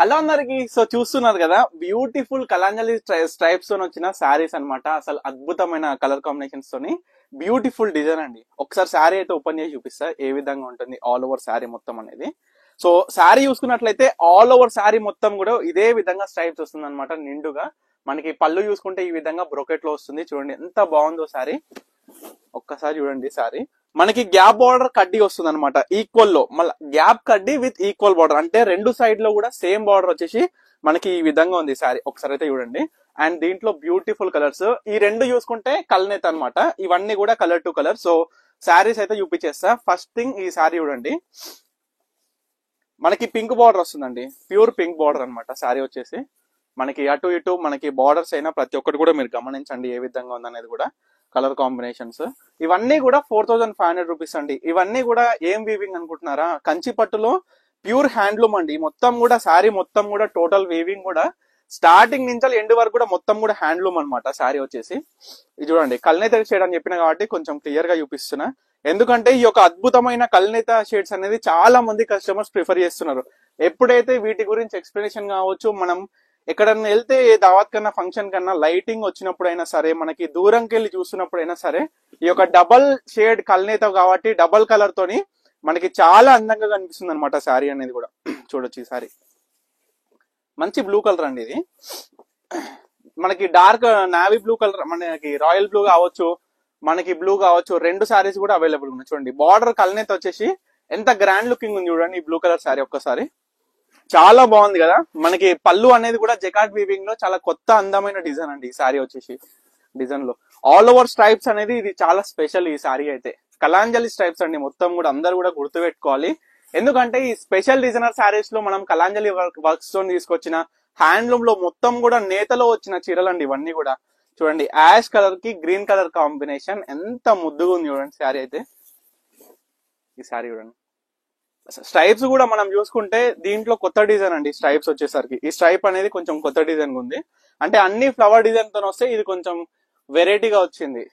Hello అందరికి. So చూస్తున్నారు కదా, బ్యూటిఫుల్ కలాంజలి స్ట్రైప్స్ తో వచ్చిన శారీస్ అన్నమాట. అసలు అద్భుతమైన కలర్ కాంబినేషన్స్ తోని బ్యూటిఫుల్ డిజైన్ అండి. ఒకసారి శారీ అయితే ఓపెన్ చేసి చూపిస్తా ఏ విధంగా ఉంటుంది ఆల్ ఓవర్ శారీ మొత్తం అనేది. సో శారీ చూసుకున్నట్లయితే ఆల్ ఓవర్ శారీ మొత్తం కూడా ఇదే విధంగా స్ట్రైప్స్ వస్తుంది అనమాట. నిండుగా మనకి పళ్ళు చూసుకుంటే ఈ విధంగా బ్రోకెట్ లో వస్తుంది. చూడండి ఎంత బాగుందో శారీ. ఒక్కసారి చూడండి శారీ. మనకి గ్యాప్ బార్డర్ కడ్డీ వస్తుంది అనమాట. ఈక్వల్ లో మళ్ళీ గ్యాప్ కడ్డీ విత్ ఈక్వల్ బార్డర్, అంటే రెండు సైడ్ లో కూడా సేమ్ బార్డర్ వచ్చేసి మనకి ఈ విధంగా ఉంది శారీ. ఒకసారి అయితే చూడండి. అండ్ దీంట్లో బ్యూటిఫుల్ కలర్స్ ఈ రెండు చూసుకుంటే కల్నేత అనమాట. ఇవన్నీ కూడా colour to colour. So saris అయితే చూపించేస్తా. ఫస్ట్ థింగ్ ఈ శారీ చూడండి, మనకి పింక్ బార్డర్ వస్తుందండి. ప్యూర్ పింక్ బార్డర్ అనమాట. శారీ వచ్చేసి మనకి అటు ఇటు మనకి బార్డర్స్ అయినా ప్రతి ఒక్కటి కూడా మీరు గమనించండి ఏ విధంగా ఉందనేది కూడా. కలర్ కాంబినేషన్స్ ఇవన్నీ కూడా 4500 రూపీస్ అండి. ఇవన్నీ కూడా ఏం వీవింగ్ అనుకుంటున్నారా? కంచి పట్టులో ప్యూర్ హ్యాండ్లూమ్ అండి. మొత్తం కూడా శారీ మొత్తం కూడా టోటల్ వీవింగ్ కూడా స్టార్టింగ్ నుంచి ఎండ్ వరకు కూడా మొత్తం కూడా హ్యాండ్లూమ్ అనమాట. శారీ వచ్చేసి ఇది చూడండి. కల్నేత షేడ్ అని చెప్పిన కాబట్టి కొంచెం క్లియర్ గా చూపిస్తున్నా. ఎందుకంటే ఈ యొక్క అద్భుతమైన కల్నేత షేడ్స్ అనేది చాలా మంది కస్టమర్స్ ప్రిఫర్ చేస్తున్నారు. ఎప్పుడైతే వీటి గురించి ఎక్స్ప్లెనేషన్ కావచ్చు, మనం ఎక్కడన్నా వెళ్తే ఏ దావత్ కన్నా ఫంక్షన్ కన్నా లైటింగ్ వచ్చినప్పుడైనా సరే, మనకి దూరంకి వెళ్ళి చూస్తున్నప్పుడైనా సరే, ఈ యొక్క డబల్ షేడ్ కల్నేత కాబట్టి డబల్ కలర్ తోని మనకి చాలా అందంగా కనిపిస్తుంది అనమాట శారీ అనేది కూడా. చూడొచ్చు ఈ శారీ మంచి బ్లూ కలర్ అండి. ఇది మనకి డార్క్ నావీ బ్లూ కలర్, మనకి రాయల్ బ్లూ కావచ్చు, మనకి బ్లూ కావచ్చు, రెండు శారీస్ కూడా అవైలబుల్ ఉన్నాయి. చూడండి బార్డర్ కల్నేత వచ్చేసి ఎంత గ్రాండ్ లుకింగ్ ఉంది చూడండి. ఈ బ్లూ కలర్ శారీ ఒక్కసారి చాలా బాగుంది కదా. మనకి పళ్ళు అనేది కూడా జకాట్ వీవింగ్ లో చాలా కొత్త అందమైన డిజైన్ అండి. ఈ శారీ వచ్చేసి డిజైన్ లో ఆల్ ఓవర్ స్ట్రైప్స్ అనేది ఇది చాలా స్పెషల్. ఈ శారీ అయితే కలాంజలి స్ట్రైప్స్ అండి. మొత్తం కూడా అందరు కూడా గుర్తుపెట్టుకోవాలి. ఎందుకంటే ఈ స్పెషల్ డిజైనర్ శారీస్ లో మనం కలాంజలి వర్క్స్ తో తీసుకొచ్చిన హ్యాండ్లూమ్ లో మొత్తం కూడా నేతలో వచ్చిన చీరలు అండి ఇవన్నీ కూడా. చూడండి యాష్ కలర్ కి గ్రీన్ కలర్ కాంబినేషన్ ఎంత ముద్దుగా ఉంది చూడండి శారీ అయితే. ఈ శారీ చూడండి. స్ట్రైప్స్ కూడా మనం చూసుకుంటే దీంట్లో కొత్త డిజైన్ అండి. స్ట్రైప్స్ వచ్చేసరికి ఈ స్ట్రైప్ అనేది కొంచెం కొత్త డిజైన్ ఉంది. అంటే అన్ని ఫ్లవర్ డిజైన్ తో వస్తే ఇది కొంచెం వెరైటీగా వచ్చింది.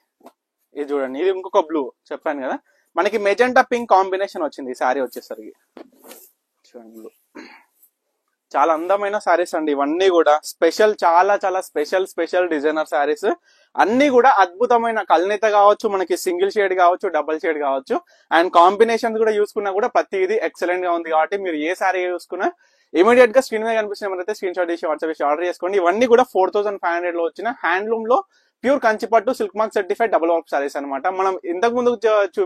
ఇది చూడండి. ఇది ఇంకొక బ్లూ చెప్పాను కదా. మనకి మెజెంటా పింక్ కాంబినేషన్ వచ్చింది ఈ శారీ వచ్చేసరికి. చూడండి బ్లూ. చాలా అందమైన శారీస్ అండి ఇవన్నీ కూడా. స్పెషల్ చాలా చాలా స్పెషల్ డిజైనర్ శారీస్ అన్ని కూడా అద్భుతమైన కల్నేత కావచ్చు, మనకి సింగిల్ షేడ్ కావచ్చు, డబుల్ షేడ్ కావచ్చు, అండ్ కాంబినేషన్స్ కూడా చూసుకున్నా కూడా ప్రతిదీ ఎక్సలెంట్ గా ఉంది. కాబట్టి మీరు ఏ శారీ చూసుకున్నా ఇమీడియట్ గా స్క్రీన్ మీద కనిపిస్తున్న అయితే స్క్రీన్ షాట్ చేసి వాట్సాప్ చేసి ఆర్డర్ చేసుకోండి. ఇవన్నీ కూడా 4500 లో వచ్చిన హ్యాండ్లూమ్ లో pure Kanchipattu silk mark certified double work saris అనమాట. మనం ఇంతకు ముందు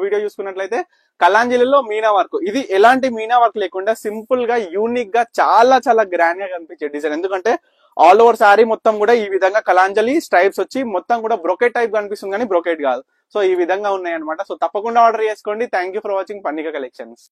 వీడియో చూసుకున్నట్లయితే కలాంజలిలో మీనా వర్క్, ఇది ఎలాంటి మీనా వర్క్ లేకుండా సింపుల్ గా యూనిక్ గా చాలా చాలా గ్రాండ్ గా కనిపించే డిజైన్. ఎందుకంటే ఆల్ ఓవర్ శారీ మొత్తం కూడా ఈ విధంగా కలాంజలి స్ట్రైప్స్ వచ్చి మొత్తం కూడా బ్రోకెట్ టైప్ కనిపిస్తుంది కానీ బ్రోకెట్ కాదు. సో ఈ విధంగా ఉన్నాయి అనమాట. సో తప్పకుండా ఆర్డర్ చేసుకోండి. Thank you for watching Pannika collections.